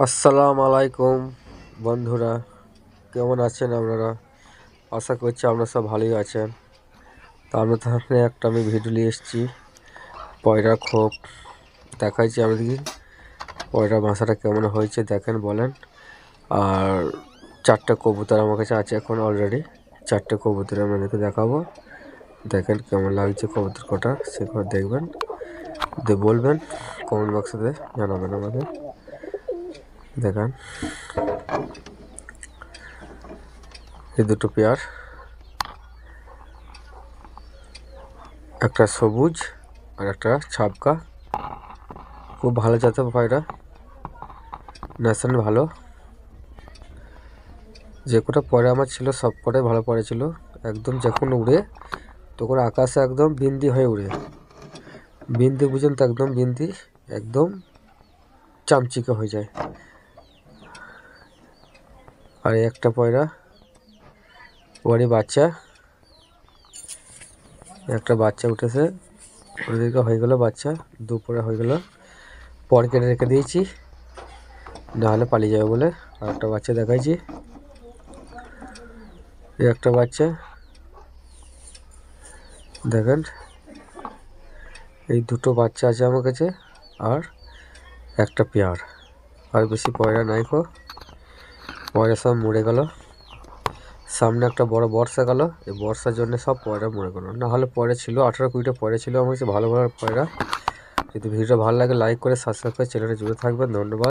আসসালামু আলাইকুম বন্ধুরা, কেমন আছেন আপনারা? আশা করছি আপনারা সব ভালোই আছেন। তার মধ্যে একটা আমি ভিডিও নিয়ে এসেছি পয়রা খোপ দেখাইছি আপনাদেরকে। পয়রা বাসাটা কেমন হয়েছে দেখেন, বলেন। আর 4টে কবুতর আমার কাছে আছে এখন অলরেডি। 4টে কবুতর আপনাদেরকে দেখাবো। দেখেন কেমন লাগছে কবুতর কটা, সেগুলো দেখবেন, দিয়ে বলবেন, কমেন্ট বক্সে জানাবেন আমাকে। দেখেন এই দুটো পেয়ার, একটা সবুজ আর একটা ছাপকা। খুব ভালো জাতের পায়রা, ন্যাশনাল ভালো। যে কটা পরে আমার ছিল সব কটাই ভালো পরে ছিল। একদম যখন উড়ে তখন আকাশে একদম বিন্দি হয়ে উড়ে, বিন্দি বুঝেন তো, একদম বিন্দি, একদম চামচিকে হয়ে যায়। আর একটা পয়রা ওরই বাচ্চা, একটা বাচ্চা উঠেছে, ওদেরকে হয়ে গেল বাচ্চা, দুপুরে হয়ে গেল। পর কেটে রেখে দিয়েছি, নাহলে পালিয়ে যাবে বলে। আর একটা বাচ্চা দেখাইছি, এই একটা বাচ্চা দেখেন। এই দুটো বাচ্চা আছে আমার কাছে, আর একটা পেয়ার। আর বেশি পয়রা নাই কো, পয়রা সব মরে গেল। সামনে একটা বড় বর্ষা গেল, এই বর্ষার জন্য সব পয়রা মরে গেল। না হলে পয়রা ছিল 18-20টা পয়রা ছিল আমার কাছে, ভালো ভালো পয়রা। যদি ভিডিওটা ভালো লাগে লাইক করে সাবস্ক্রাইব করে চ্যানেলে জুড়ে থাকবেন। ধন্যবাদ।